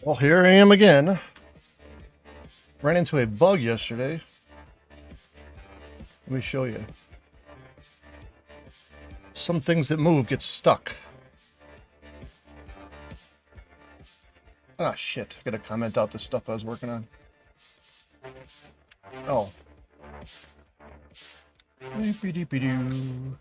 Well, here I am again. Ran into a bug yesterday. Let me show you. Some things that move get stuck. Ah, shit. I gotta comment out the stuff I was working on. Oh. Beep-a-dee-be-doo.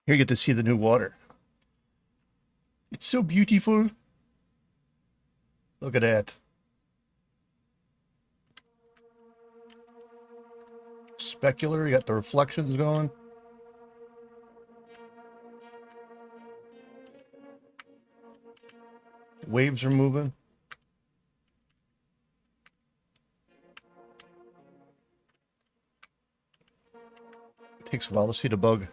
Here you get to see the new water. It's so beautiful. Look at that. Specular, you got the reflections going. Waves are moving. It takes a while to see the bug.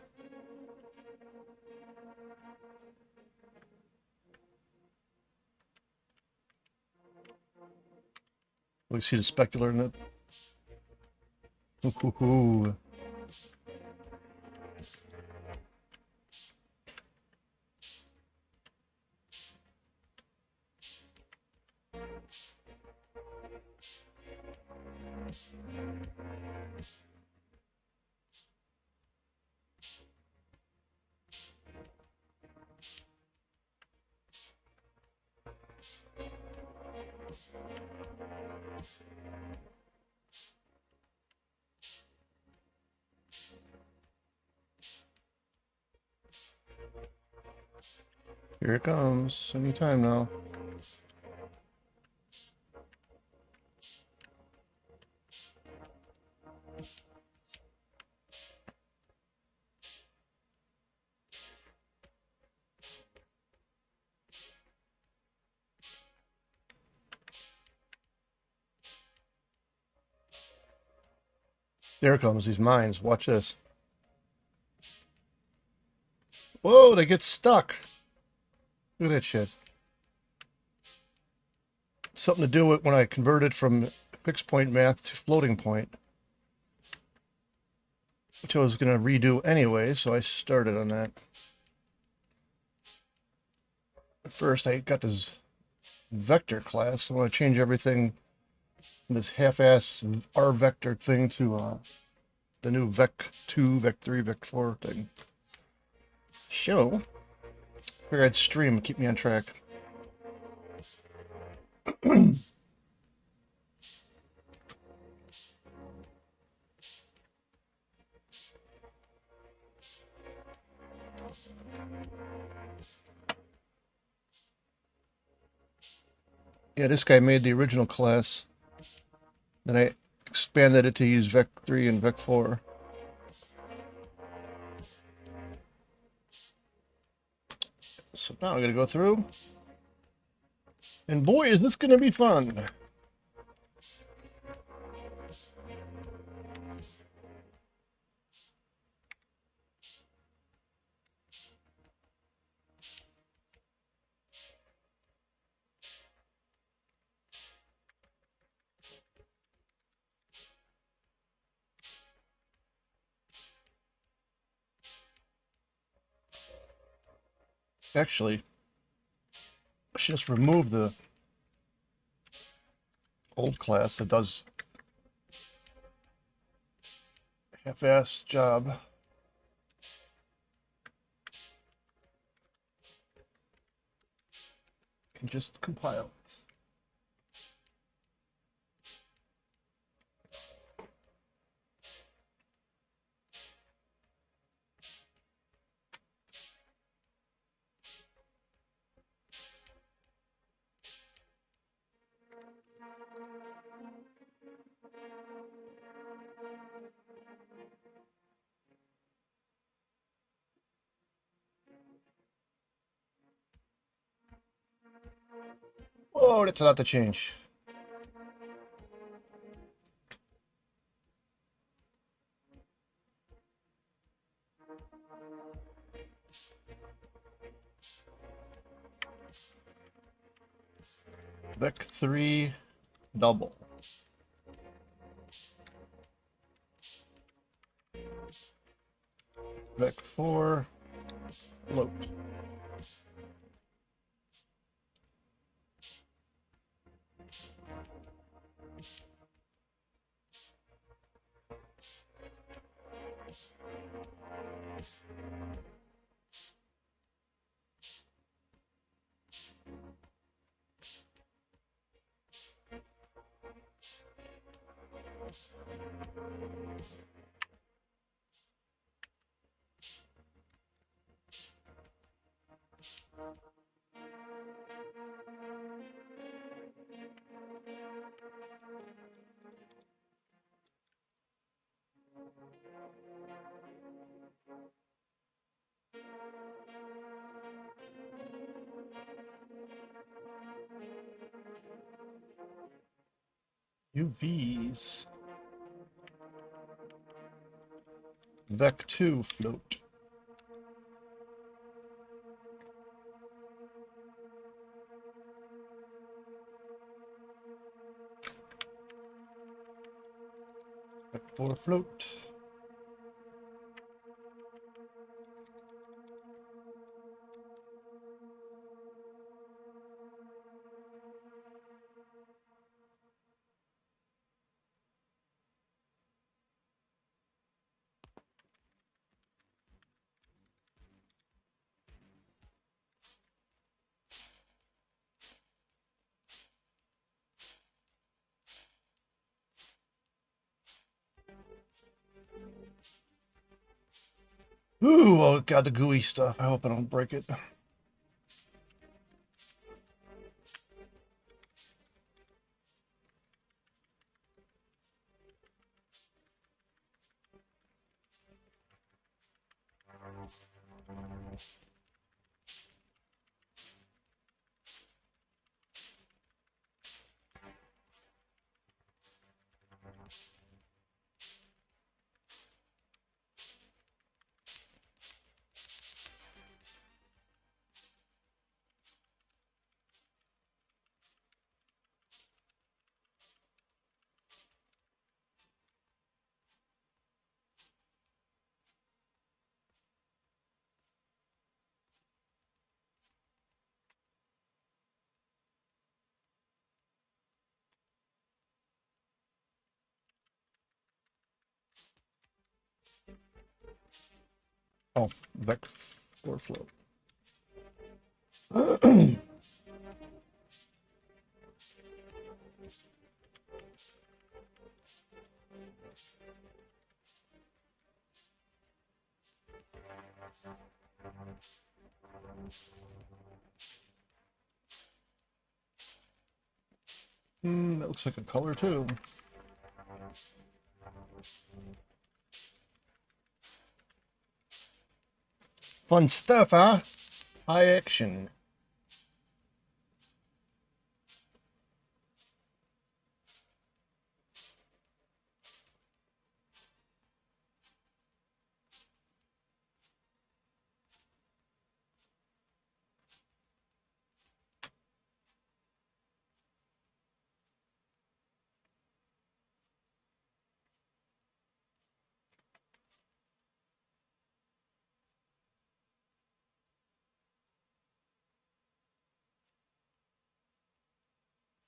We see the specular in it. Ooh. Here it comes. Anytime now. There it comes, these mines. Watch this. Whoa, they get stuck. Look at that shit. Something to do with when I converted from fixed point math to floating point, which I was going to redo anyway, so I started on that. First, I got this vector class. I want to change everything from this half-ass R vector thing to the new Vec2, Vec3, Vec4 thing. So, figured I'd stream, keep me on track. Yeah, this guy made the original class. Then I expanded it to use Vec 3 and Vec 4. So now I'm going to go through. And boy, is this going to be fun. Actually, I should just remove the old class that does half-ass job. Can just compile it. Oh, that's a lot to change. Vec 3 double. Vec 4 float. UVs. Vec 2 float. Vec 4 float. Ooh, oh god, the gooey stuff. I hope I don't break it. Oh, Vec 4 float. That looks like a color too. Fun stuff, huh? High action.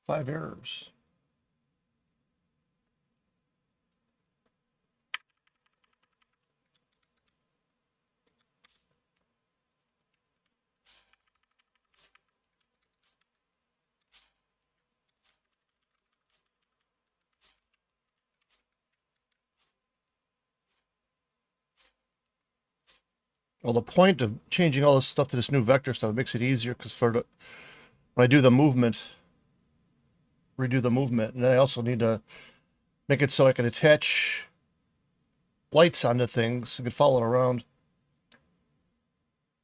Five errors. Well, the point of changing all this stuff to this new vector stuff makes it easier because when I do the movement, redo the movement, and I also need to make it so I can attach lights onto things so I can follow it around.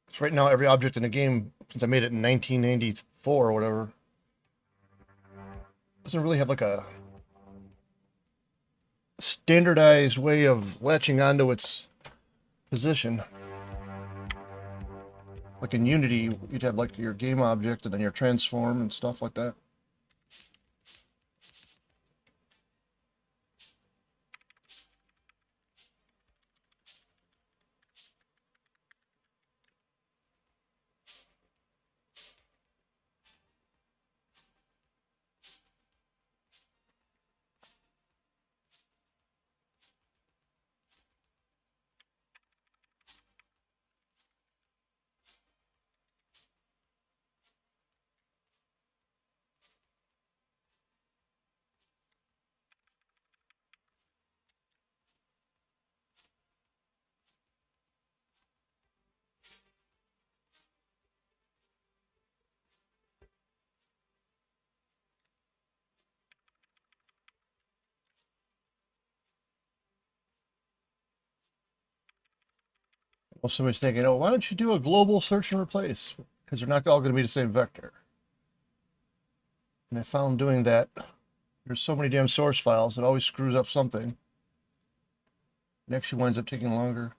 Because right now, every object in the game, since I made it in 1994 or whatever, doesn't really have like a standardized way of latching onto its position. Like in Unity, you'd have like your game object and then your transform and stuff like that. Well, somebody's thinking, oh, why don't you do a global search and replace? Because they're not all going to be the same vector. And I found doing that, there's so many damn source files, it always screws up something. It actually winds up taking longer.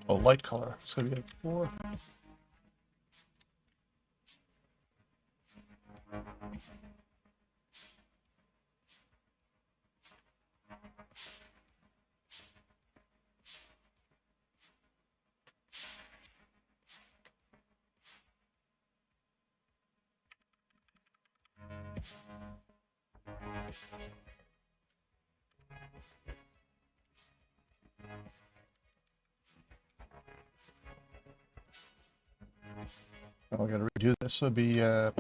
Oh, light color. It's going to be like 4. Oh, I got to redo this. This would be, I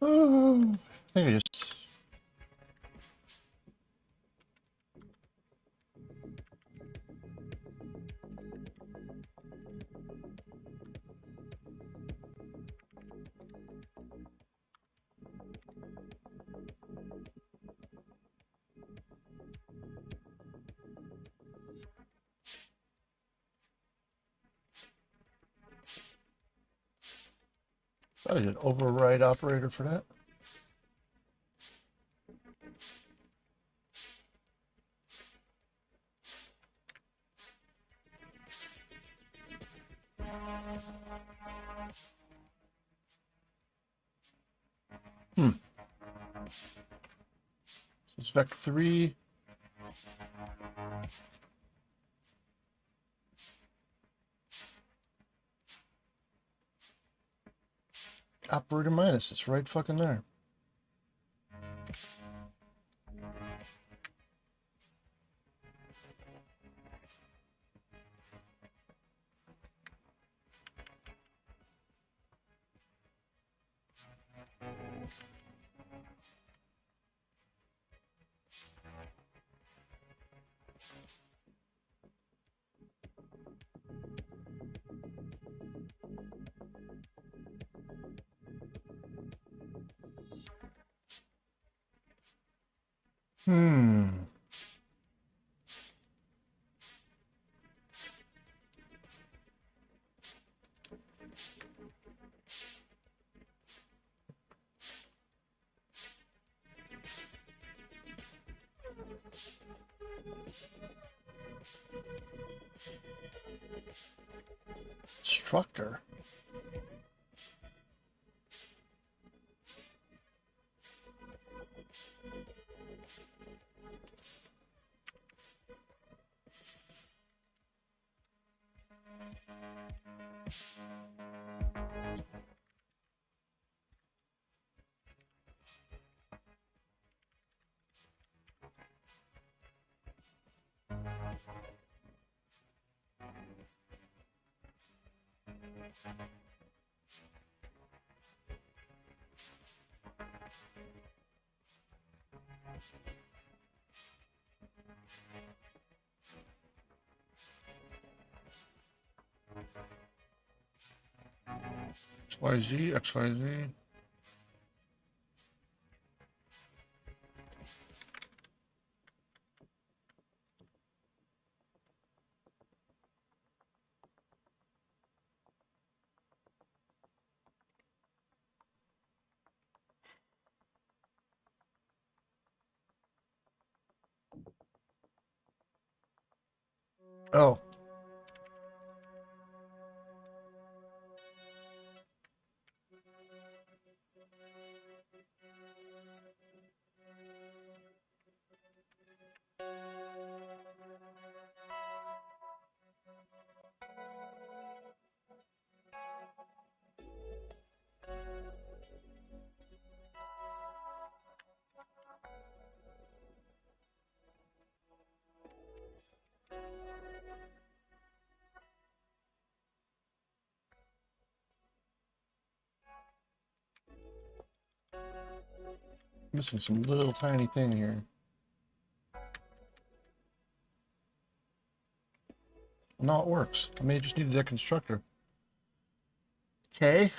think I just, thought I did override operator for that. It's Vec 3. Operator minus, it's right fucking there. Instructor. XYZ, XYZ. Oh. Missing some little tiny thing here. No, it works. I may just need a deconstructor. Okay.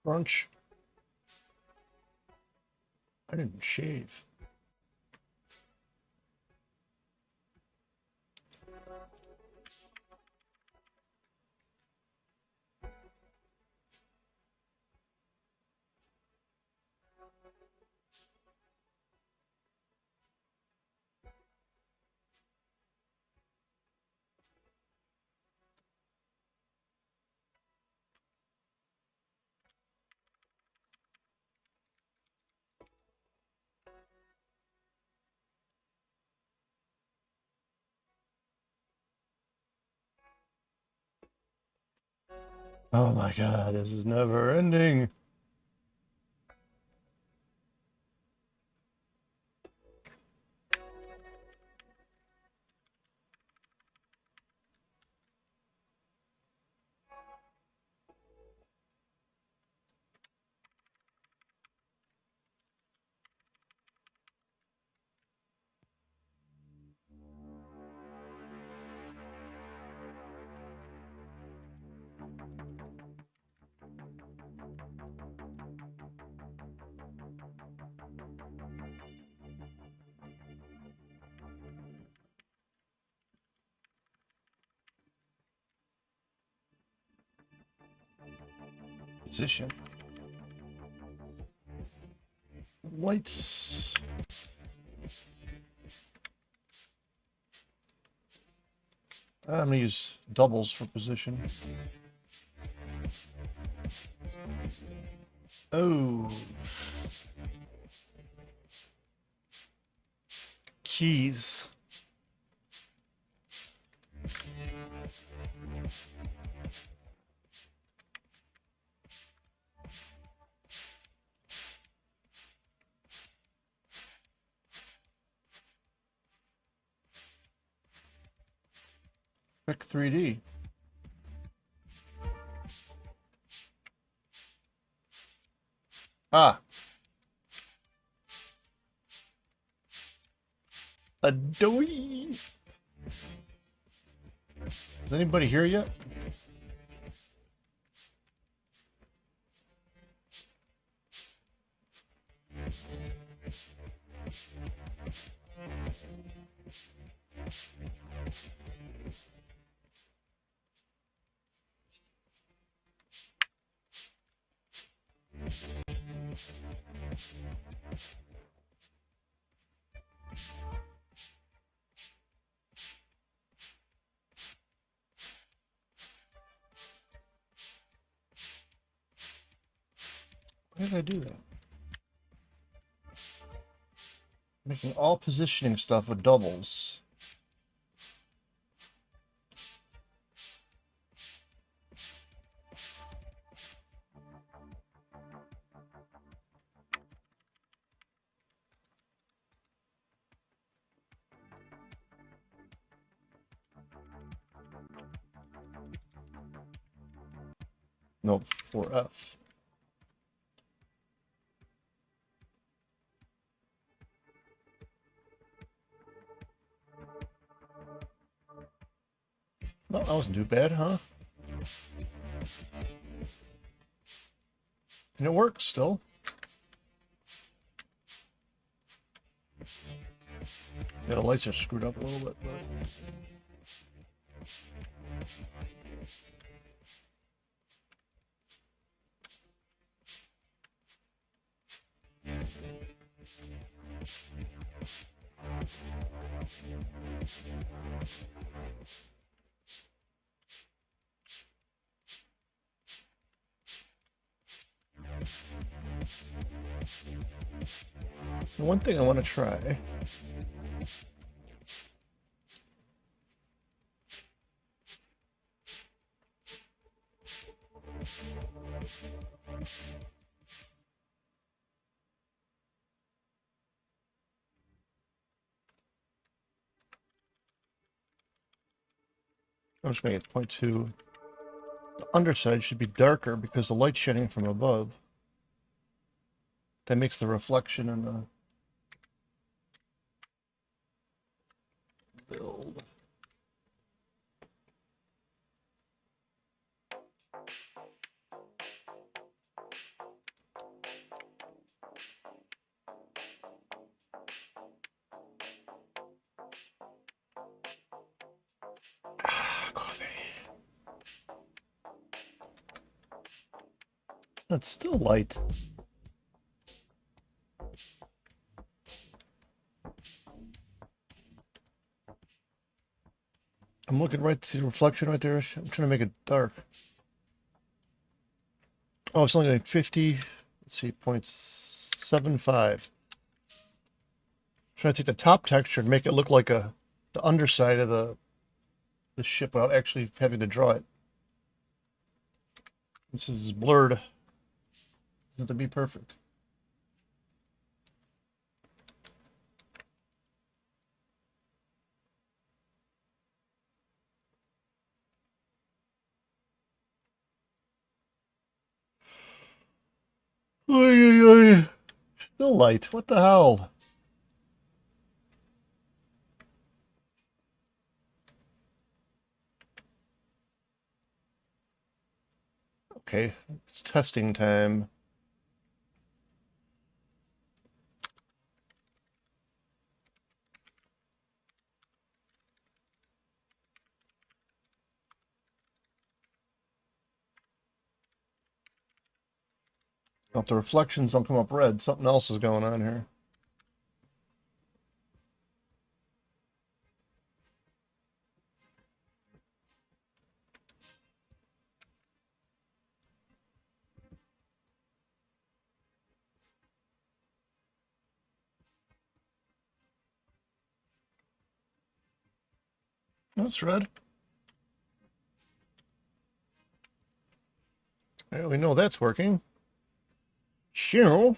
Crunch. I didn't shave. Oh my god, this is never ending. Position. Lights. I'm gonna use doubles for position. Oh. Keys. Pick 3D. Ah. Adoy. Is anybody here yet? Why did I do that? Making all positioning stuff with doubles. Nope, 4F. No, that wasn't too bad, huh? And it works still. Yeah, the lights are screwed up a little bit, but... One thing I want to try. I'm just making it 0.2. The underside should be darker because the light's shining from above. That makes the reflection in the build. Coffee. That's still light. I'm looking right to the reflection right there. I'm trying to make it dark. Oh, it's only like 50. Let's see, 0.75. Trying to take the top texture and make it look like the underside of the ship without actually having to draw it. This is blurred. It's not to be perfect. Oy, oy, oy. Still light. What the hell? Okay, it's testing time. If the reflections don't come up red, something else is going on here. That's red. Yeah, we know that's working. Shoo.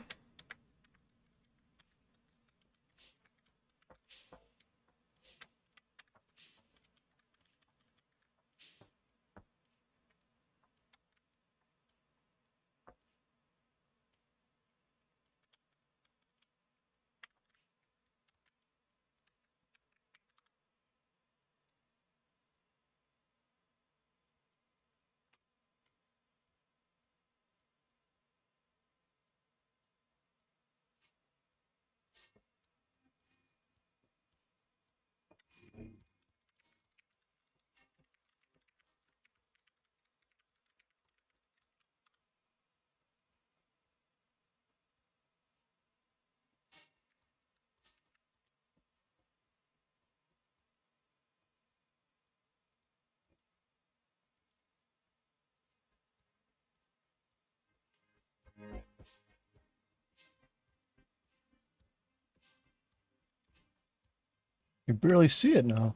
You barely see it now.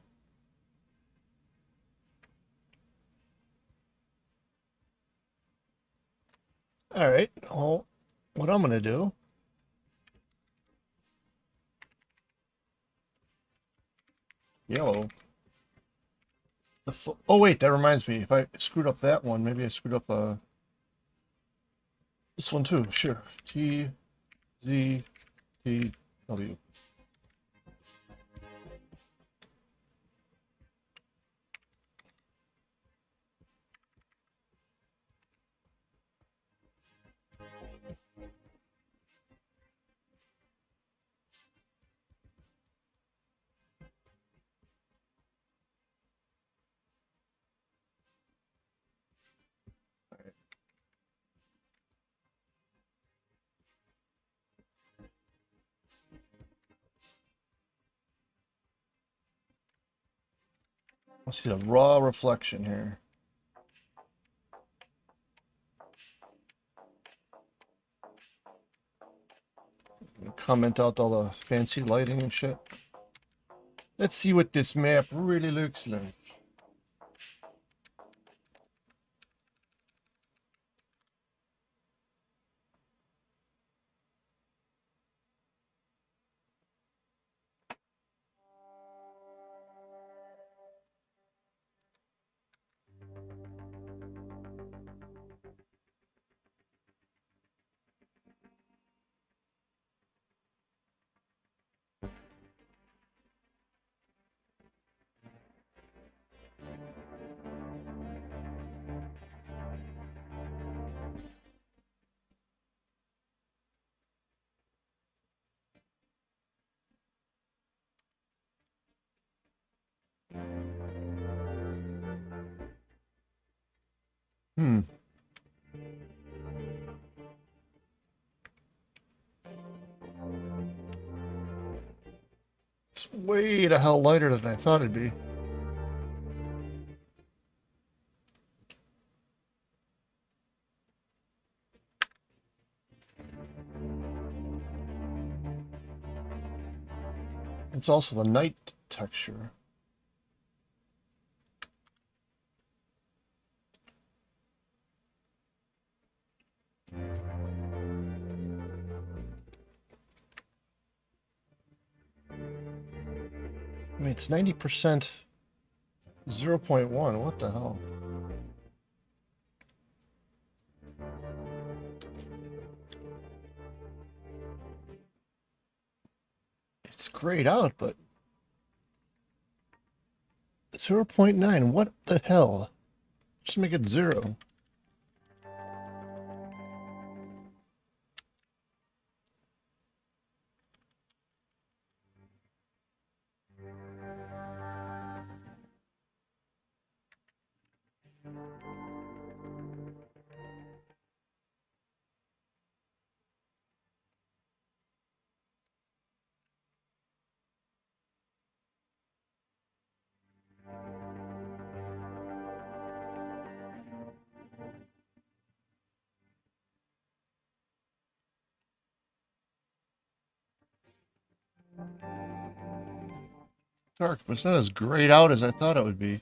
All right. Well, what I'm going to do. Yellow. Oh, wait, that reminds me. If I screwed up that one, maybe I screwed up this one too. Sure. T, Z, T, W. Let's see the raw reflection here. Comment out all the fancy lighting and shit. Let's see what this map really looks like. Hmm. It's way the hell lighter than I thought it'd be. It's also the night texture. mean, it's 90%, 0.1. What the hell? It's grayed out, but 0.9. What the hell? Just make it 0. Dark, but it's not as grayed out as I thought it would be.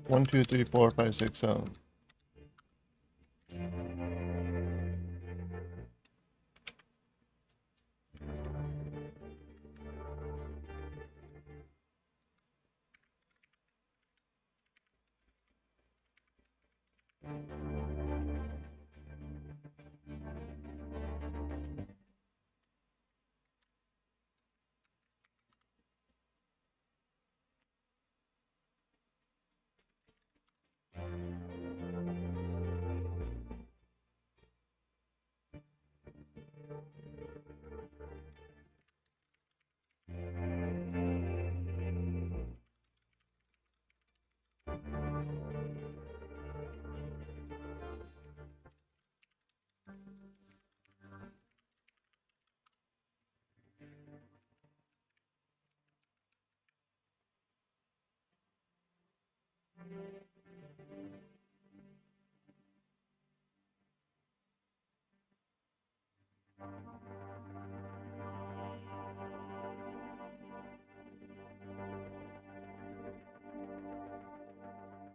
One, two, three, four, five, six, seven.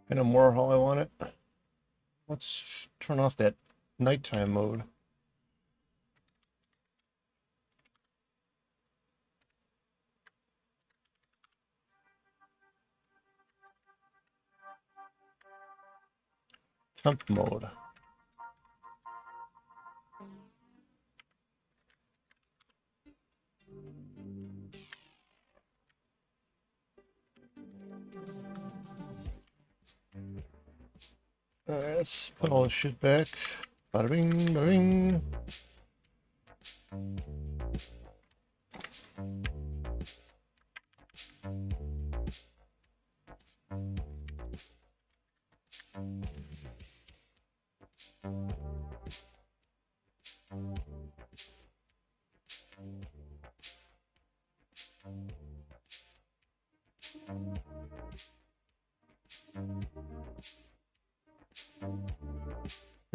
Kind of more how I want it. Let's turn off that nighttime mode. Temp mode. Alright, let's put all this shit back. Bada bing, bada bing.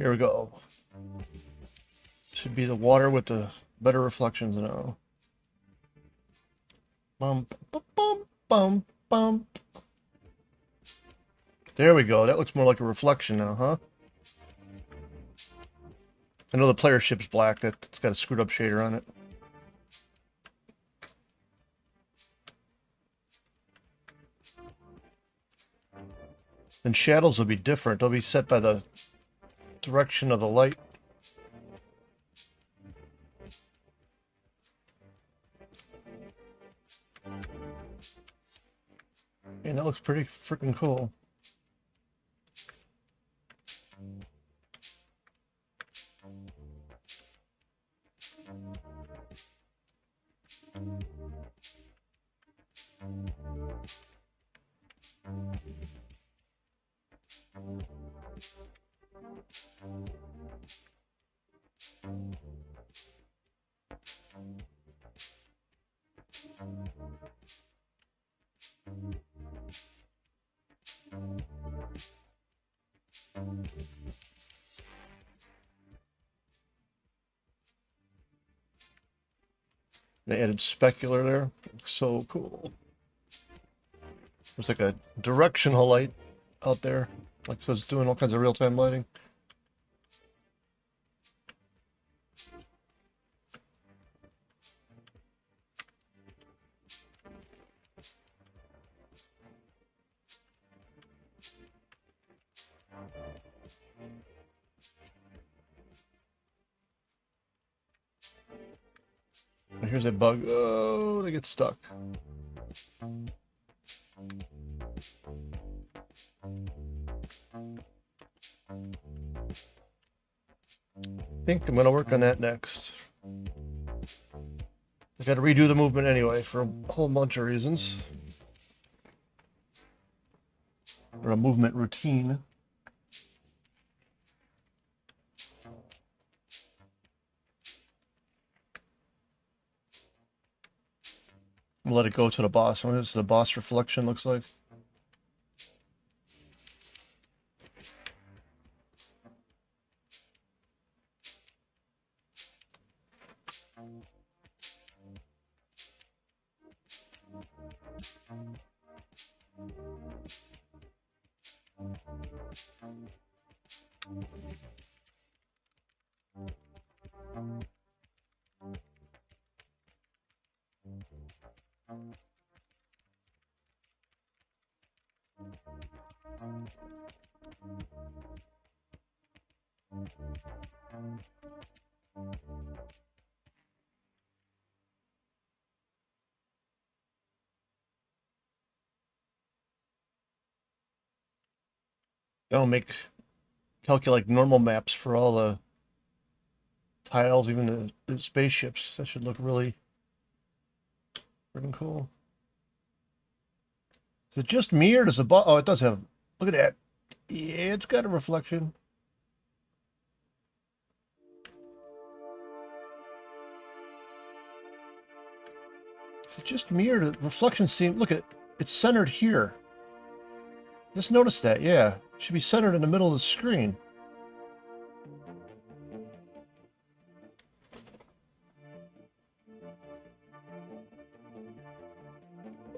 Here we go. Should be the water with the better reflections now. Bump, bump, bump, bump, bump. There we go. That looks more like a reflection now, huh? I know the player ship's black. It's got a screwed up shader on it. And shadows will be different. They'll be set by the direction of the light. And that looks pretty freaking cool. They added specular there. So cool. There's like a directional light out there. Like, so it's doing all kinds of real-time lighting. Here's a bug. Oh, they get stuck. I think I'm going to work on that next. I got to redo the movement anyway for a whole bunch of reasons. Or a movement routine. I'll let it go to the boss. What does the boss reflection looks like? That'll calculate normal maps for all the tiles, even the spaceships. That should look really freaking cool. Is it just me or does the boss? Oh, it does have. Look at that. Yeah, it's got a reflection. Is it just me or the reflection seem? Look at it's centered here. Just notice that. Yeah, it should be centered in the middle of the screen.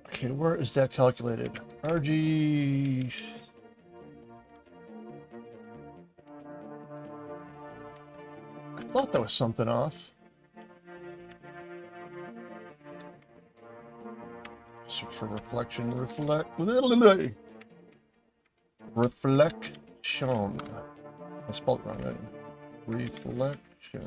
Okay, where is that calculated? RG. I thought there was something off. Search for reflection. Reflection. I spelled it wrong. Right? Reflection.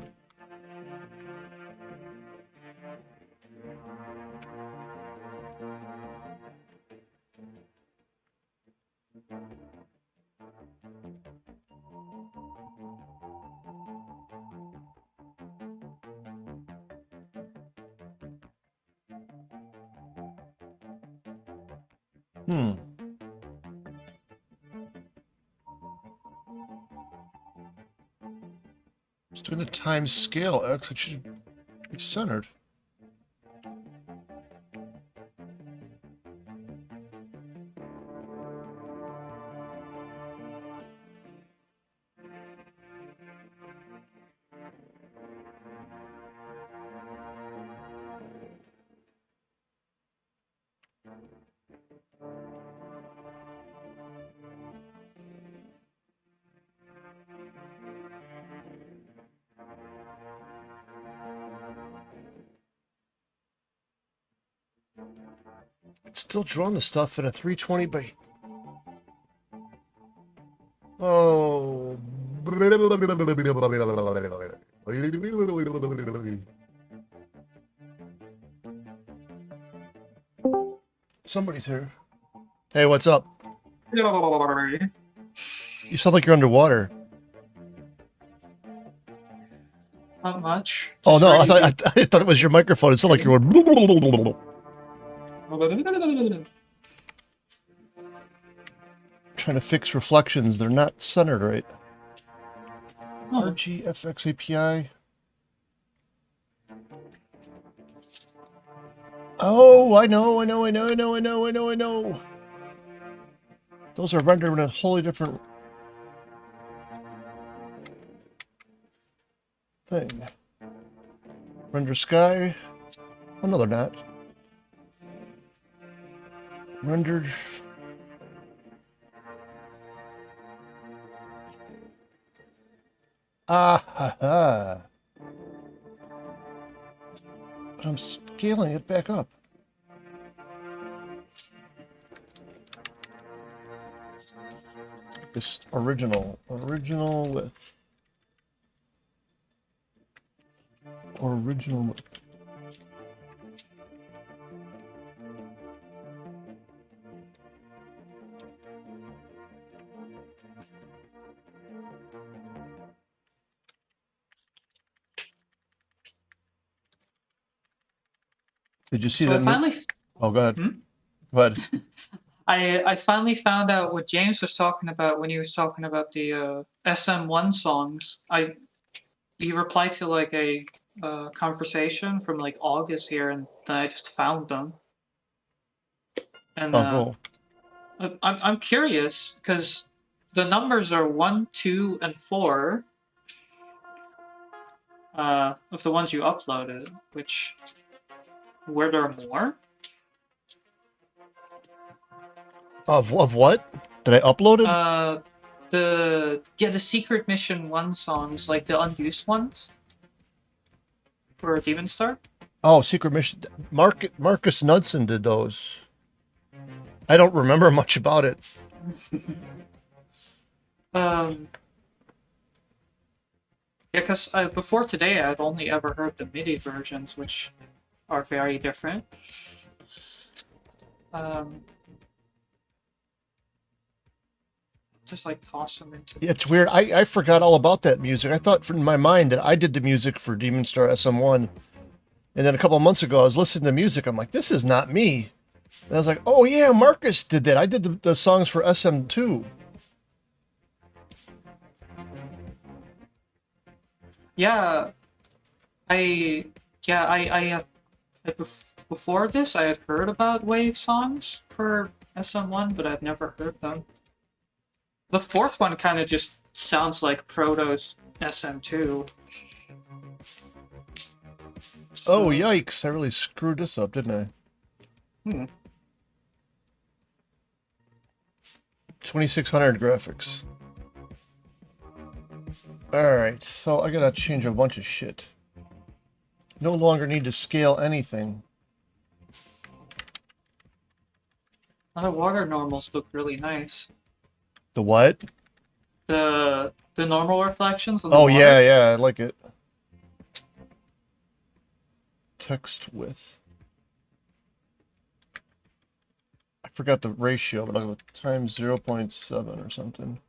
It's doing the times scale X. It should be centered. It's still drawing the stuff in a 320 by... Oh. Somebody's here. Hey, what's up? You sound like you're underwater. Not much. Oh no, I thought it was your microphone. It sounded like you were trying to fix reflections. They're not centered right. RGFX API. Oh, I know. Those are rendered in a wholly different thing. Render sky. Oh, no, they're not. Rendered. Ah ha ha. But I'm scaling it back up. This original width. Original width. Did you see So I that new? finally, Oh, go ahead. hmm? Go ahead. I finally found out what James was talking about when he was talking about the SM1 songs. He replied to like a conversation from like August here, and then I just found them. And Oh, cool. I'm curious because the numbers are 1, 2, and 4 of the ones you uploaded. Which were there more? Of what? Did I upload it? The Secret Mission 1 songs, like the unused ones for Demon Star. Oh, Secret Mission. Marcus Knudsen did those. I don't remember much about it. Yeah, because before today I'd only ever heard the MIDI versions, which are very different. Um, just like toss them into. It's weird. I forgot all about that music. I thought in my mind that I did the music for Demon Star SM1. And then a couple of months ago, I was listening to music. I'm like, this is not me. And I was like, oh, yeah, Marcus did that. I did the songs for SM2. Yeah, I before this I had heard about wave songs for SM1, but I'd never heard them. The fourth one kind of just sounds like Proto's SM2. Oh, yikes. I really screwed this up, didn't I? Hmm. 2600 graphics. Alright, so I gotta change a bunch of shit. No longer need to scale anything. The water normals look really nice. The what? The normal reflections on the Oh, water. yeah, I like it. Text width. I forgot the ratio, but I'll go times 0.7 or something.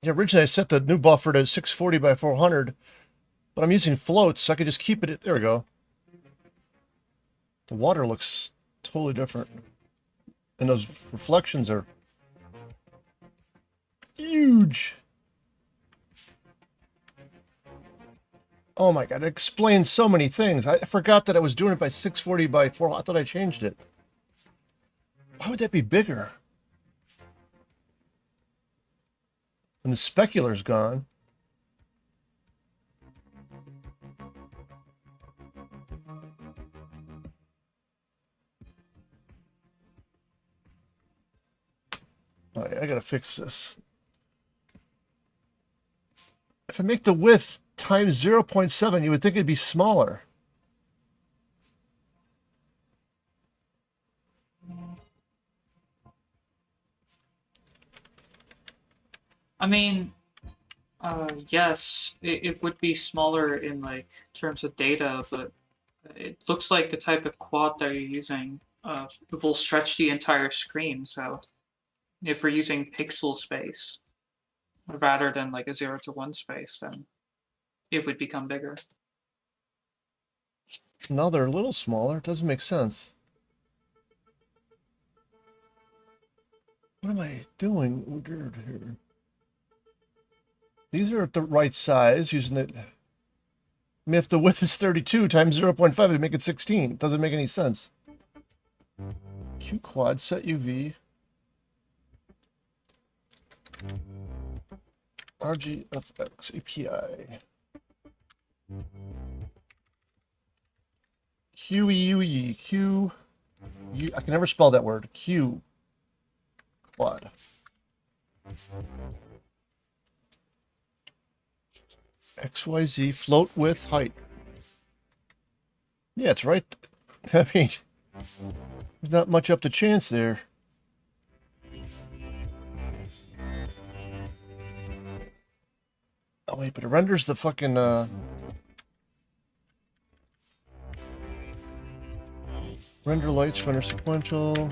Yeah, originally I set the new buffer to 640 by 400, but I'm using floats, so I could just keep it at, there we go. The water looks totally different. And those reflections are huge. Oh my god, it explains so many things. I forgot that I was doing it by 640 by 4. I thought I changed it. Why would that be bigger? And the specular's gone. Oh, yeah, I gotta fix this. If I make the width times 0.7, you would think it'd be smaller. I mean, yes, it would be smaller in like terms of data, but it looks like the type of quad that you're using will stretch the entire screen. So if we're using pixel space rather than like a 0 to 1 space, then it would become bigger. Now they're a little smaller. It doesn't make sense. What am I doing weird here? These are at the right size, using it. I mean, if the width is 32 times 0.5, it'd make it 16. It doesn't make any sense. Q quad, set UV. RGFX API. QEUE. Q. I can never spell that word. Q. Quad. XYZ float width height. Yeah, it's right. I mean, there's not much up to chance there. Oh wait, but it renders the fucking render lights, render sequential.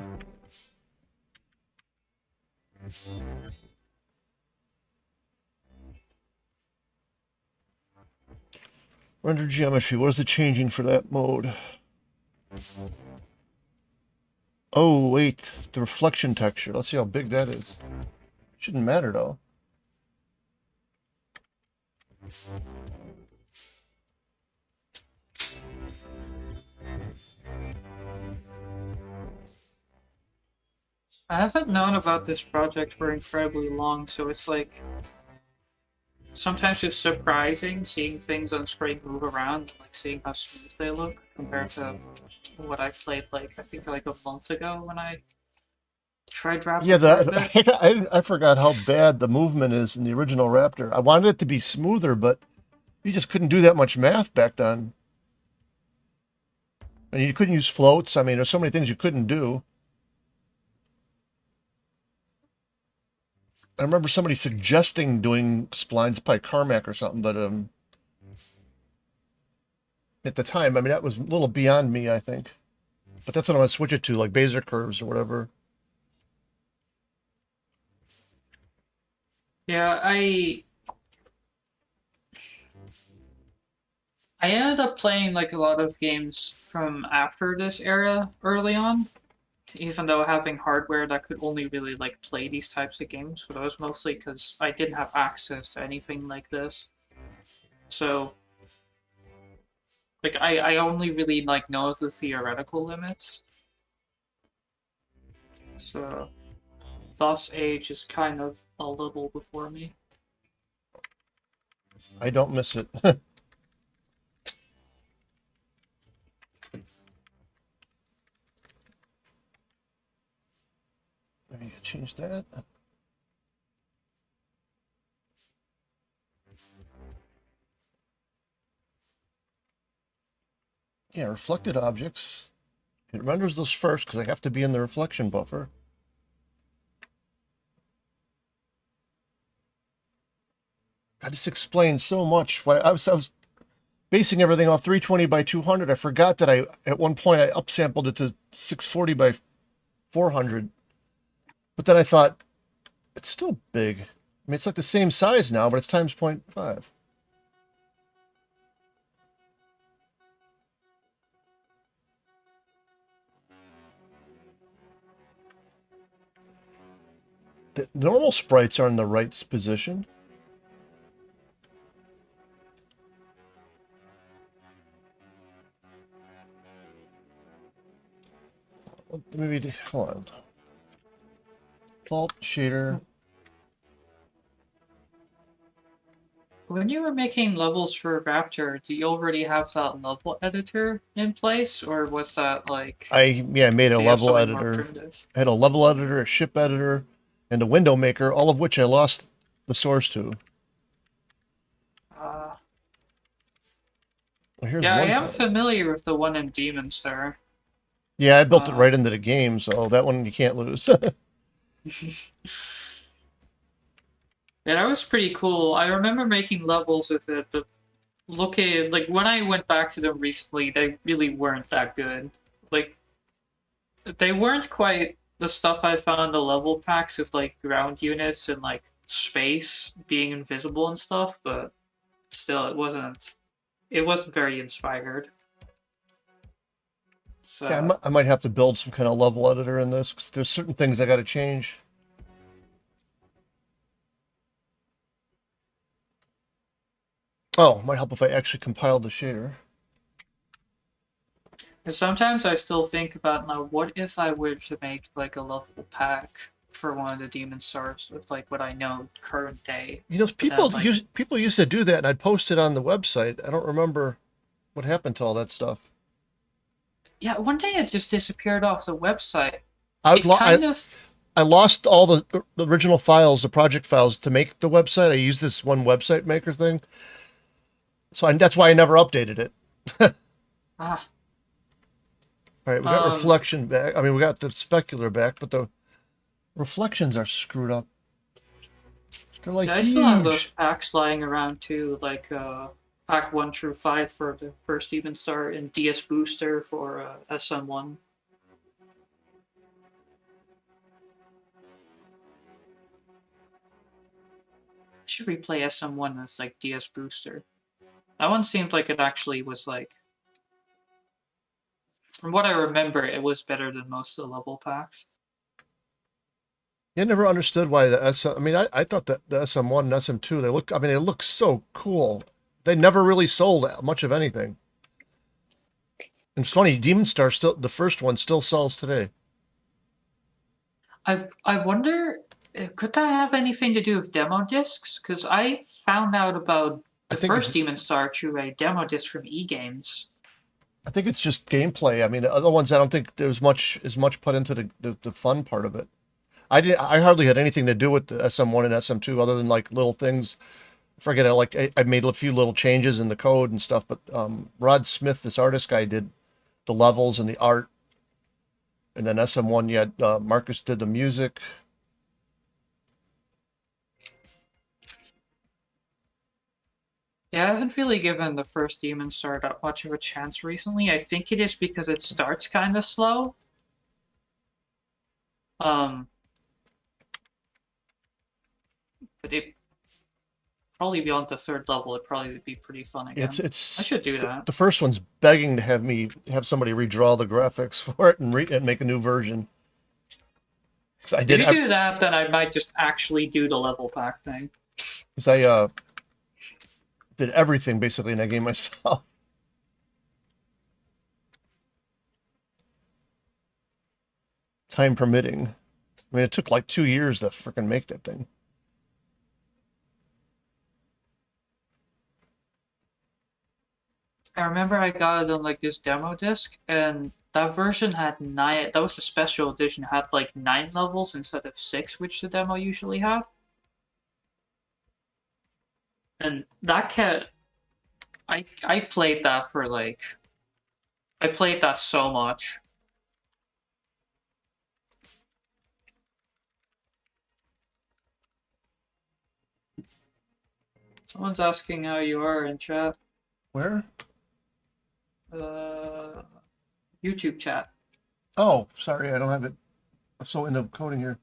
Render geometry. What is it changing for that mode? Oh wait, the reflection texture. Let's see how big that is. Shouldn't matter though. I haven't known about this project for incredibly long, so it's like sometimes just surprising seeing things on screen move around, like seeing how smooth they look compared to what I played like I think like a month ago when I tried Yeah, Raptor for a bit. I forgot how bad the movement is in the original Raptor. I wanted it to be smoother, but you just couldn't do that much math back then. And you couldn't use floats. I mean, there's so many things you couldn't do. I remember somebody suggesting doing splines, probably Carmack or something, but at the time, I mean, that was a little beyond me, I think. But that's what I'm gonna switch it to, like Bezier curves or whatever. Yeah, I ended up playing like a lot of games from after this era early on, even though having hardware that could only really like play these types of games, but it was mostly because I didn't have access to anything like this. So like I only really like know the theoretical limits. So thus age is kind of a little before me. I don't miss it. I need to change that. Yeah, reflected objects. It renders those first because they have to be in the reflection buffer. God, this explains so much. Why I was basing everything off 320 by 200. I forgot that at one point I upsampled it to 640 by 400. But then I thought, it's still big. I mean, it's like the same size now, but it's times 0.5. The normal sprites are in the right position. Maybe, hold on. Pulp, shader. When you were making levels for Raptor, do you already have that level editor in place, or was that like, I made a do you have level something more editor. primitive? I had a level editor, a ship editor, and a window maker, all of which I lost the source to. Uh, Well, here's yeah, I one am part. familiar with the one in Demon Star. Yeah, I built it Uh, right into the game, so that one you can't lose. yeah, that was pretty cool. I remember making levels with it, but looking like when I went back to them recently, they really weren't that good. Like they weren't quite the stuff I found in the level packs with like ground units and like space being invisible and stuff, but still it wasn't very inspired. Yeah, So I might have to build some kind of level editor in this because there's certain things I got to change. Oh, might help if I actually compiled the shader. and sometimes I still think about now what if I were to make like a level pack? for one of the demon stars with like what I know current day. You know, But then like people used to do that, and I'd post it on the website. I don't remember what happened to all that stuff. yeah, one day it just disappeared off the website. I've It lo- I kind of I lost all the original files, the project files, to make the website. I used this one website maker thing, that's why I never updated it. ah All right, we got um reflection back. I mean, we got the specular back, but the reflections are screwed up. They're like yeah, I still have those huge. packs lying around too, like pack 1 through 5 for the first demon star and DS booster for SM1. Should replay SM1 as like DS booster. That one seemed like it actually was like, from what I remember, it was better than most of the level packs. I never understood why the SM. I mean, I thought that the SM1 and SM2 they look. I mean, they look so cool. They never really sold much of anything. And it's funny, Demon Star still the first one still sells today. I wonder, could that have anything to do with demo discs? Because I found out about I the think it's first Demon Star through a demo disc from eGames. I think it's just gameplay. I mean, the other ones I don't think there's much as much put into the fun part of it. I hardly had anything to do with the SM1 and SM2 other than like little things. Forget it. Like I made a few little changes in the code and stuff. But Rod Smith, this artist guy, did the levels and the art. And then SM1, you had Marcus did the music. Yeah, I haven't really given the first Demon Star that much of a chance recently. I think it is because it starts kind of slow. Um, but it probably beyond the third level, it'd probably be pretty fun again. I It's should do that. the first one's begging to have somebody redraw the graphics for it and make a new version. 'Cause I If did you do that, then I might just actually do the level pack thing. because I did everything basically in that game myself. Time permitting. I mean, it took like 2 years to freaking make that thing. I remember I got it on like this demo disc, and that version had 9. That was the special edition. It had like 9 levels instead of 6, which the demo usually had. And that cat, I played that for like, I played that so much. Someone's asking how you are in chat. Where? Uh, YouTube chat. Oh, sorry, I don't have it. I'm so into coding here.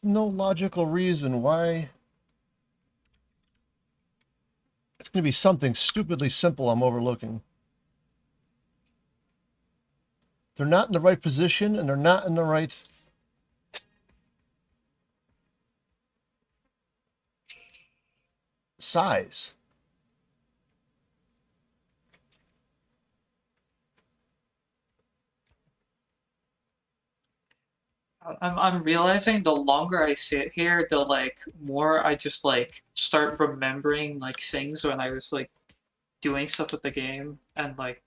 There's no logical reason why. It's going to be something stupidly simple I'm overlooking. They're not in the right position and they're not in the right size. I'm realizing the longer I sit here, the like more I just like start remembering like things when I was like doing stuff with the game, and like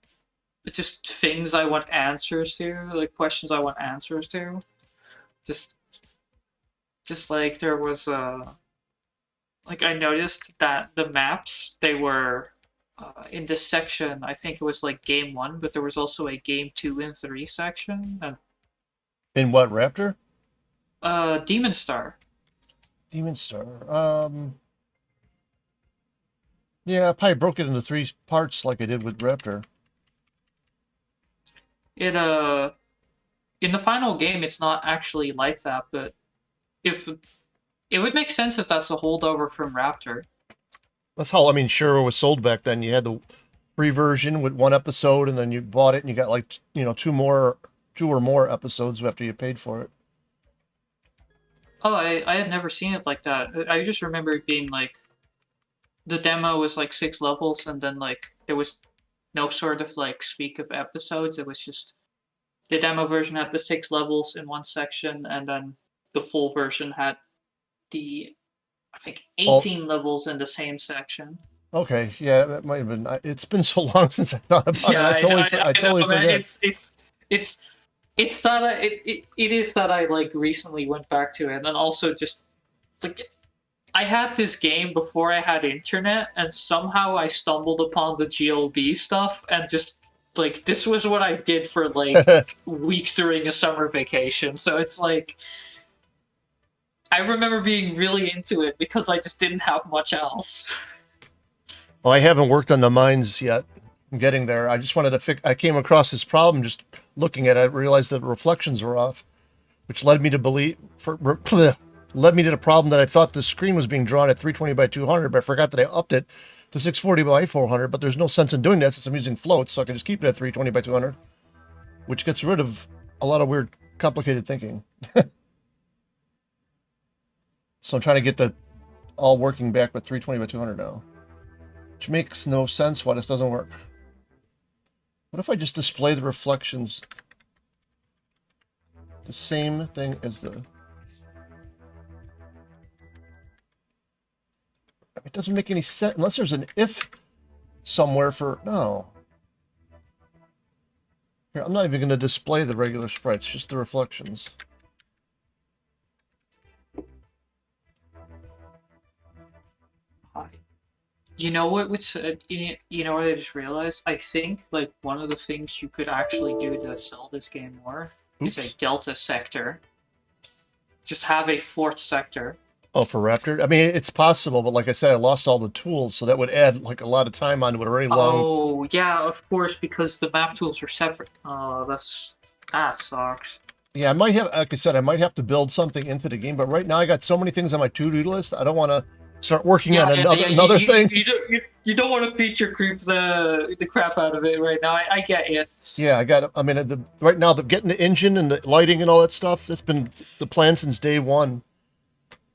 just things I want answers to, like questions I want answers to. Just just like there was like I noticed that the maps they were in this section. I think it was like game 1, but there was also a game 2 and 3 section, and In what, Raptor? Demon Star. Demon Star. Yeah, I probably broke it into 3 parts like I did with Raptor. It in the final game it's not actually like that, but if it would make sense if that's a holdover from Raptor. That's how, I mean, sure, it was sold back then. You had the free version with one episode, and then you bought it and you got like two or more episodes after you paid for it. Oh, I had never seen it like that. I just remember it being like the demo was like 6 levels, and then like there was no sort of like speak of episodes. It was just the demo version had the 6 levels in one section, and then the full version had the I think All 18 levels in the same section. okay, yeah, that might have been. It's been so long since I thought about it. Yeah, I I know, totally man. forget. It's it's that it is that I like recently went back to it, and also just like I had this game before I had internet, and somehow I stumbled upon the GLB stuff, and just like this was what I did for like weeks during a summer vacation. So it's like I remember being really into it because I just didn't have much else. Well, I haven't worked on the mines yet. I'm getting there. I just wanted to fix. I came across this problem just looking at it. I realized that the reflections were off, which led me to believe led me to the problem that I thought the screen was being drawn at 320 by 200, but I forgot that I upped it to 640 by 400. But there's no sense in doing that since I'm using floats, so I can just keep it at 320 by 200, which gets rid of a lot of weird, complicated thinking. So I'm trying to get the all working back with 320 by 200 now, which makes no sense why this doesn't work. What if I just display the reflections the same thing as the... It doesn't make any sense unless there's an if somewhere for... No. Here, I'm not even going to display the regular sprites, just the reflections. You know what? You know what I just realized? I think like one of the things you could actually do to sell this game more is a Oops. Delta sector. Just have a fourth sector. Oh, for Raptor? I mean, it's possible, but like I said, I lost all the tools, so that would add like a lot of time onto it already long. Oh yeah, of course, because the map tools are separate. Oh, that sucks. Yeah, I might have, like I said, I might have to build something into the game, but right now I got so many things on my to-do list. I don't want to start working on another thing. You don't want to feature creep the crap out of it right now. I get you. Yeah, I got. I mean, right now, getting the engine and the lighting and all that stuff. That's been the plan since day one.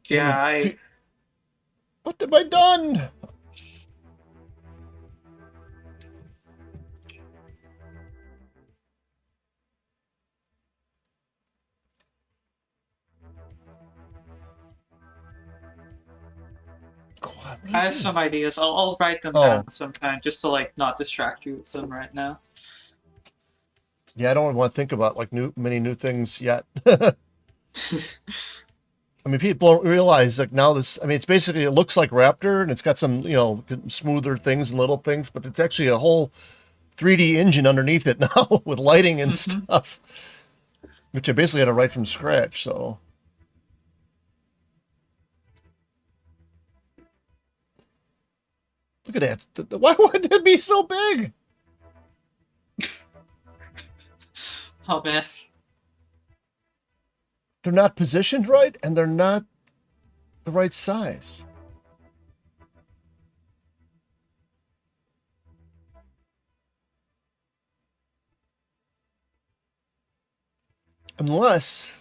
Yeah, What have I done? God, I have some ideas. I'll write them Oh, down sometime just to like not distract you with them right now. yeah, I don't want to think about like many new things yet. I mean, people don't realize like now this. I mean, it's basically it looks like Raptor and it's got some smoother things and little things, but it's actually a whole 3D engine underneath it now with lighting and Mhm. stuff, which I basically had to write from scratch. So look at that. Why would it be so big? Oh man. They're not positioned right and they're not the right size. Unless,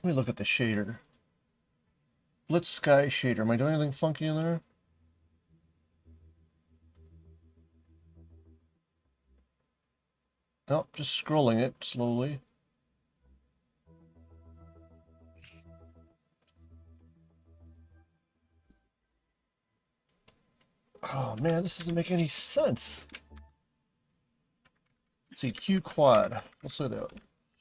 let me look at the shader. Blitz Sky shader. Am I doing anything funky in there? Nope, just scrolling it slowly. Oh man, this doesn't make any sense. Let's see, Q quad. We'll say that.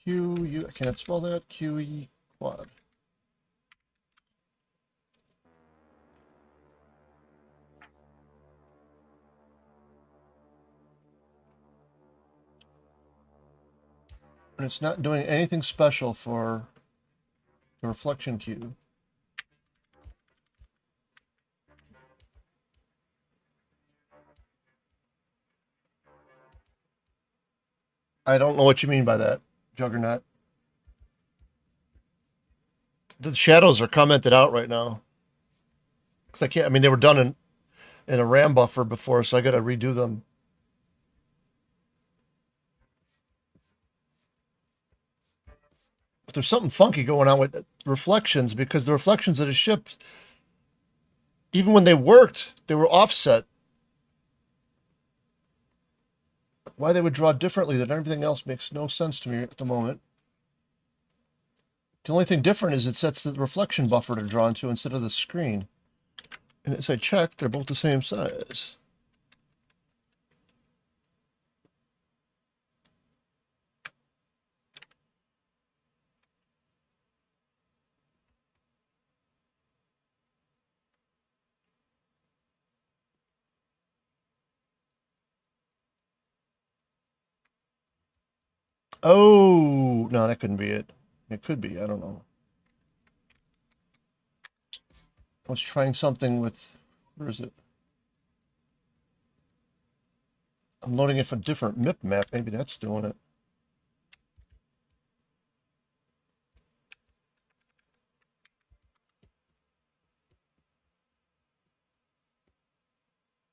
I can't spell that. QE quad. And it's not doing anything special for the reflection cube. I don't know what you mean by that, Juggernaut. The shadows are commented out right now. Because I can't, I mean, they were done in and a RAM buffer before, so I got to redo them. But there's something funky going on with reflections, because the reflections of the ship, even when they worked, they were offset. Why they would draw differently than everything else makes no sense to me at the moment. The only thing different is it sets the reflection buffer to draw into instead of the screen. And as I checked, they're both the same size. Oh, no, that couldn't be it. It could be, I don't know. I was trying something with, where is it? I'm loading it for a different MIP map. Maybe that's doing it.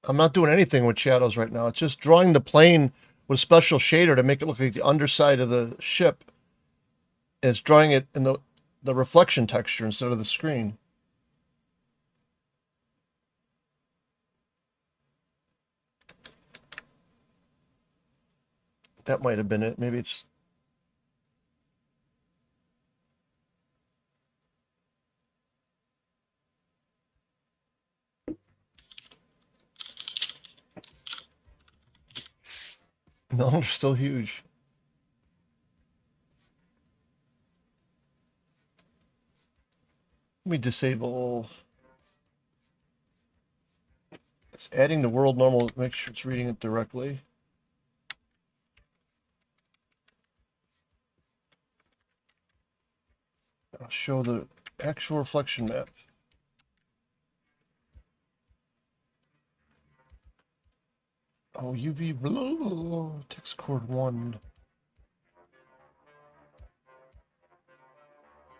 I'm not doing anything with shadows right now. It's just drawing the plane with a special shader to make it look like the underside of the ship. And it's drawing it in the reflection texture instead of the screen. That might have been it. Maybe it's... No, they're still huge. Let me disable... It's adding the world normal. Make sure it's reading it directly. I'll show the actual reflection map. Oh, UV blue, text chord 1.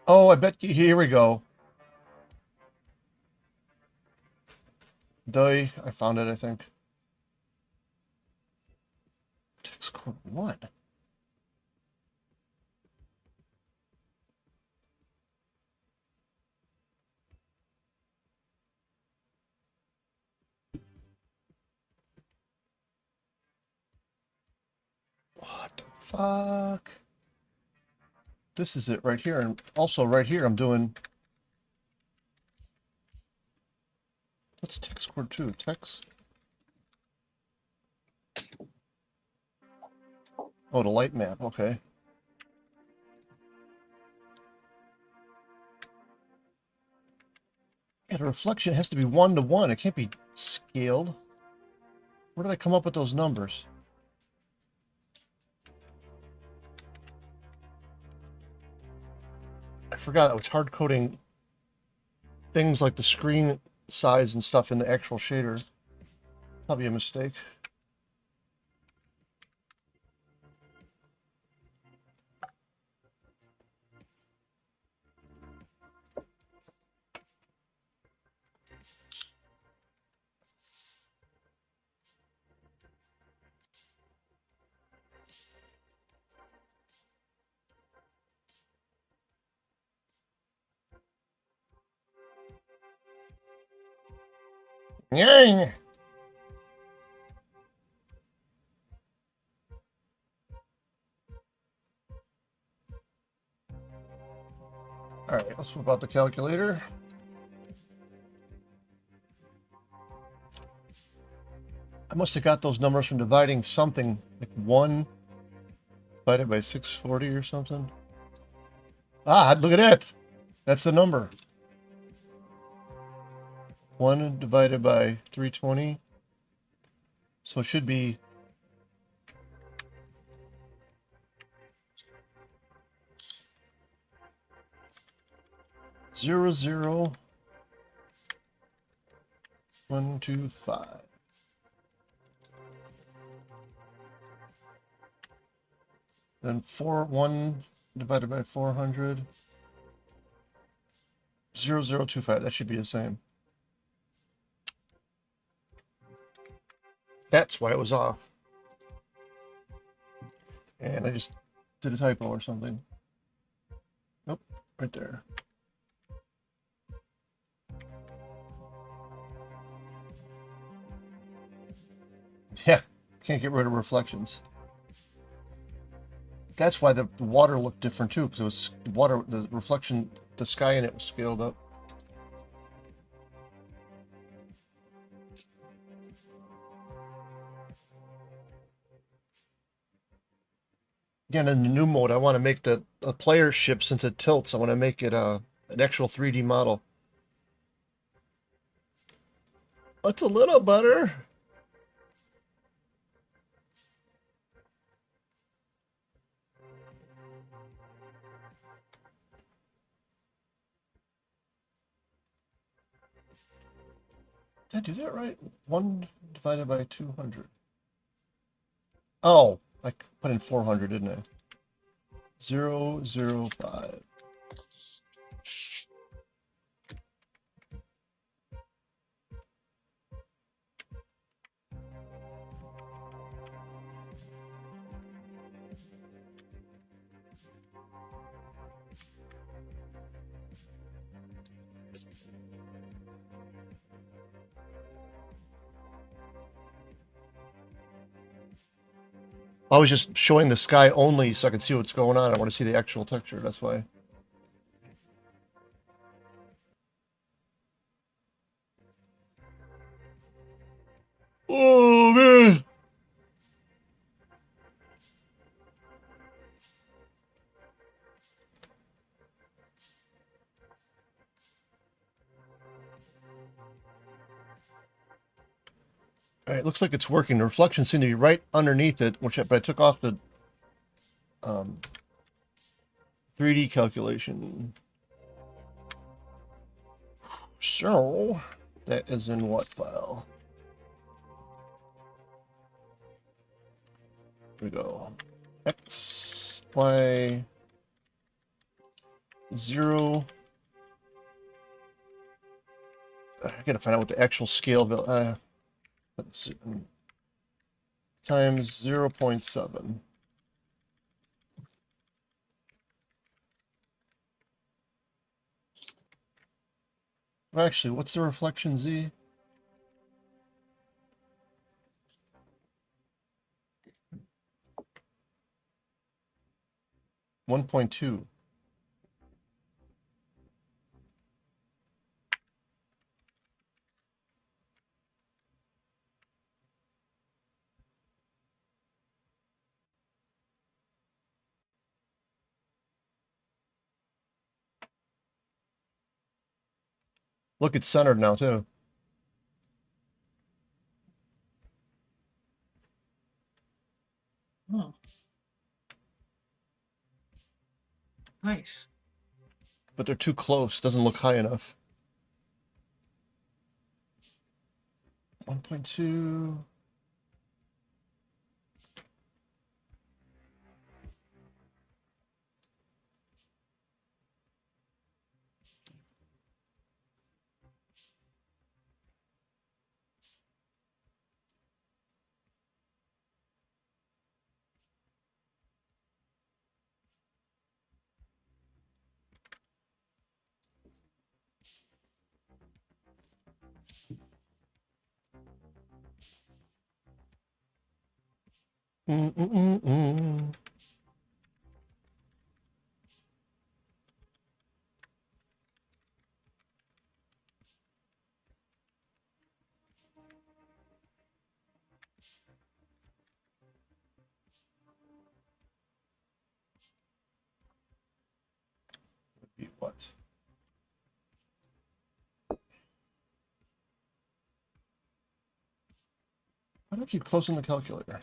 Oh, I bet you, here we go. I found it, I think. Text chord 1. What the fuck? This is it right here. And also right here, I'm doing... What's text chord 2? Text? Oh, the light map. Okay. Yeah, the reflection has to be 1 to 1. It can't be scaled. Where did I come up with those numbers? I forgot I was hard coding things like the screen size and stuff in the actual shader. Probably a mistake. Yang! All right, let's flip out the calculator. I must have got those numbers from dividing something, like 1 divided by 640 or something. Ah, look at that. That's the number. 1 divided by 320. So it should be 00125. Then 1 divided by 400. 0025. That should be the same. That's why it was off. And I just did a typo or something. Nope, right there. Yeah, can't get rid of reflections. That's why the water looked different too, because it was water, the reflection, the sky in it was scaled up. Again, in the new mode, I want to make the player ship, since it tilts, I want to make it an actual 3D model. It's a little better. Did I do that right? 1 divided by 200. Oh, I put in 400, didn't I? 005. I was just showing the sky only so I can see what's going on. I want to see the actual texture, that's why. Oh, man! All right, looks like it's working. The reflections seem to be right underneath it, but I took off the 3D calculation. So, that is in what file? Here we go. X, Y, 0. I gotta find out what the actual scale value. Let's see. Times 0.7. Actually, what's the reflection Z? 1.2. Look, it's centered now, too. Oh, nice. But they're too close. Doesn't look high enough. 1.2. Mm-mm-mm-mm. What? Why do I keep closing the calculator?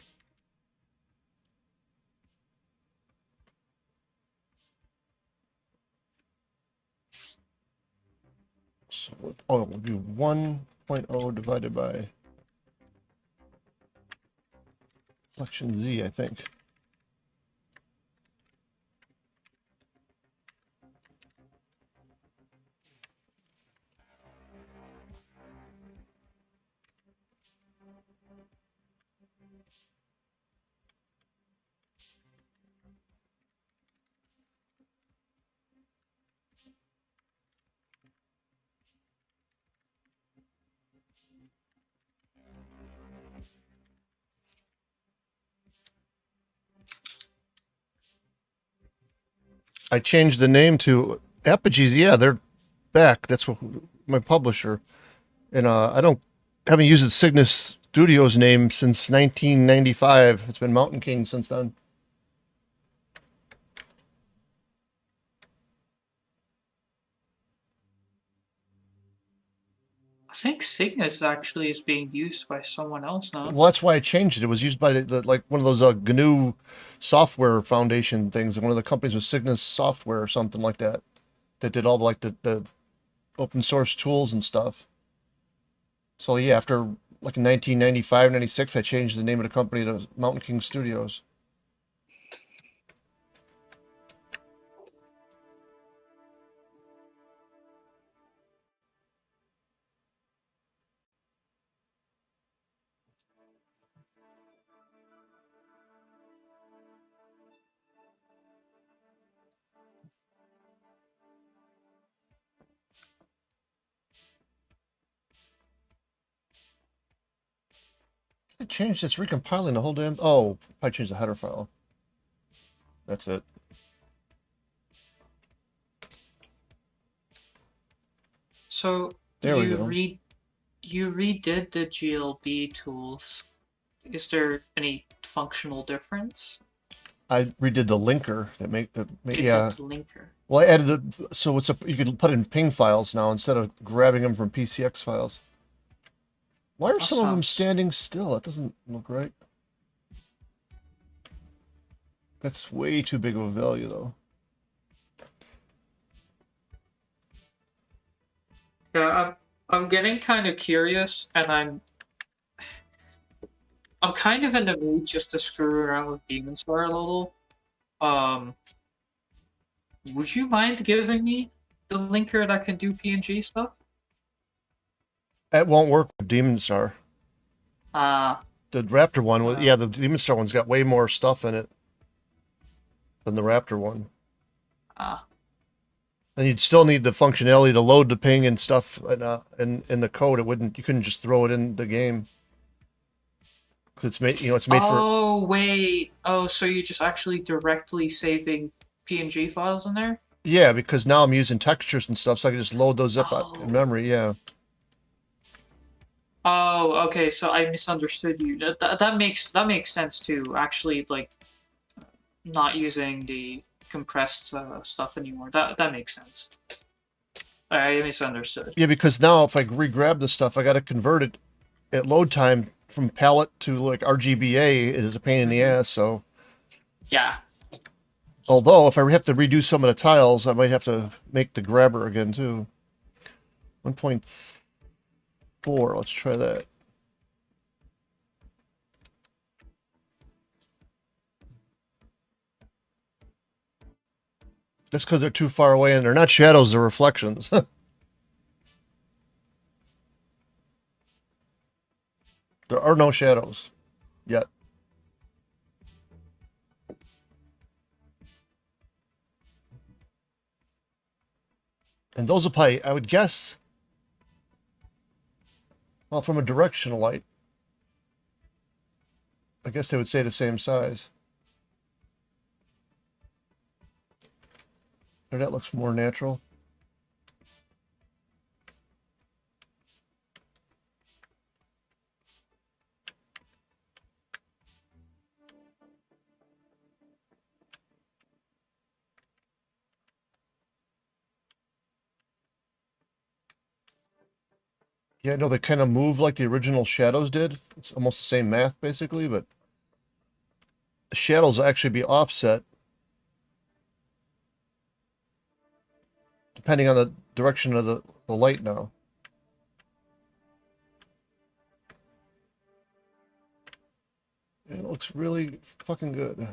So, oh, we'll do 1.0 divided by reflection Z, I think. I changed the name to Apogee's. Yeah, they're back. That's what my publisher. And I don't haven't used the Cygnus Studios name since 1995. It's been Mountain King since then. I think Cygnus actually is being used by someone else now. Well, that's why I changed it. It was used by like one of those GNU software foundation things. One of the companies was Cygnus Software or something like that. That did all the open source tools and stuff. So yeah, after like in 1995, 96, I changed the name of the company to Mountain King Studios. I changed it's recompiling the whole damn. Oh, I changed the header file. That's it. So There we go. you redid the GLB tools. Is there any functional difference? I redid the linker that You did yeah. the linker. Well, I added it so you can put in ping files now instead of grabbing them from PCX files. Why are That some of them sounds. standing still? That doesn't look right. That's way too big of a value, though. Yeah, I'm getting kind of curious, and I'm kind of in the mood just to screw around with Demon Star a little. Um, would you mind giving me the linker that can do PNG stuff? That won't work with Demon Star. Uh, The Raptor one, uh, yeah, the Demon Star one's got way more stuff in it than the Raptor one. uh, And you'd still need the functionality to load the ping and stuff in the code. You couldn't just throw it in the game because it's made for. oh, wait. Oh, so you're just actually directly saving PNG files in there? Yeah, because now I'm using textures and stuff, so I can just load those up in Oh. memory. Yeah. Oh, okay. So I misunderstood you. That makes sense too. Actually, like not using the compressed stuff anymore. That makes sense. I misunderstood. Yeah, because now if I re-grab the stuff, I got to convert it at load time from palette to like RGBA. It is a pain in the Hmm. ass. So, Yeah. although if I have to redo some of the tiles, I might have to make the grabber again too. 1.4. Let's try that. That's because they're too far away and they're not shadows, they're reflections. There are no shadows yet. And those will probably, I would guess, well, from a directional light, I guess they would say the same size. There, that looks more natural. Yeah, no, they kind of move like the original shadows did. It's almost the same math, basically, but the shadows will actually be offset depending on the direction of the light now. And it looks really fucking good.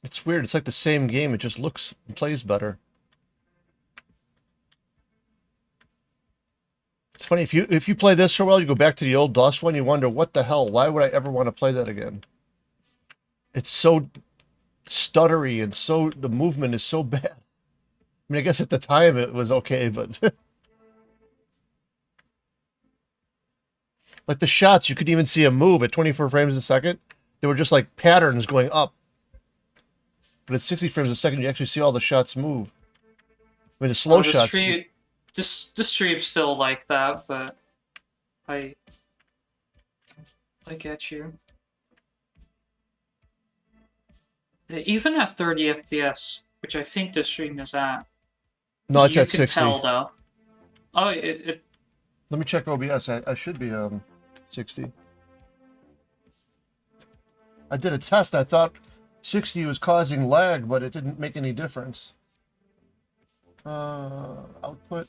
It's weird. It's like the same game. It just looks and plays better. It's funny if you play this for a while, you go back to the old DOS one, you wonder what the hell. Why would I ever want to play that again? It's so stuttery and so the movement is so bad. I mean, I guess at the time it was okay, but like the shots, you could even see them move at 24 frames a second. They were just like patterns going up. But at 60 frames a second, you actually see all the shots move. I mean, the slow shots. This stream's still like that, but I get you. Even at 30 FPS, which I think the stream is at. No, it's at You can 60. tell though. Oh, it. Let me check OBS. I should be 60. I did a test. I thought 60 was causing lag, but it didn't make any difference. Output.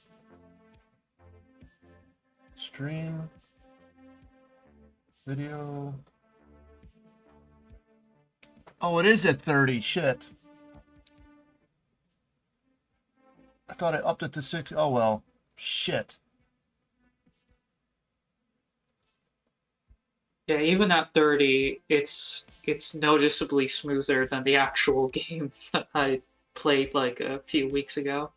Stream. Video. Oh, it is at 30. Shit. I thought I upped it to 60. Oh, well. Shit. Yeah, even at 30, it's noticeably smoother than the actual game that I played like a few weeks ago.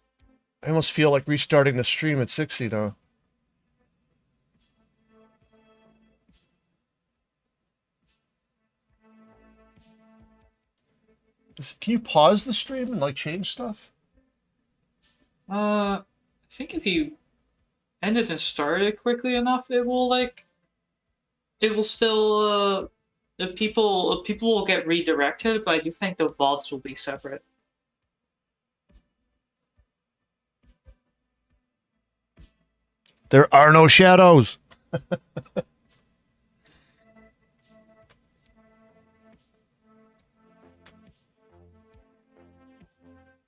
I almost feel like restarting the stream at 60 now. Can you pause the stream and like change stuff? I think if you end it and start it quickly enough, it will still the people will get redirected, but I do think the VODs will be separate. There are no shadows.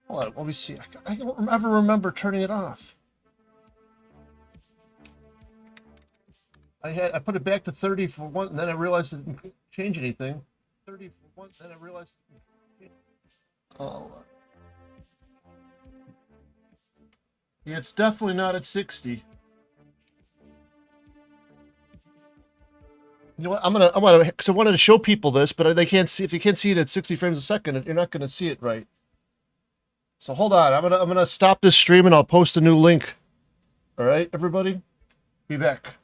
Hold on, let me see. I don't ever remember turning it off. I put it back to 30 for one, and then I realized it didn't change anything. 30 for one, then I realized it didn't change. Oh. Yeah, it's definitely not at 60. You know what? I'm gonna, because I wanted to show people this, but they can't see. If you can't see it at 60 frames a second, you're not gonna see it right. So hold on. I'm gonna stop this stream and I'll post a new link. All right, everybody, be back.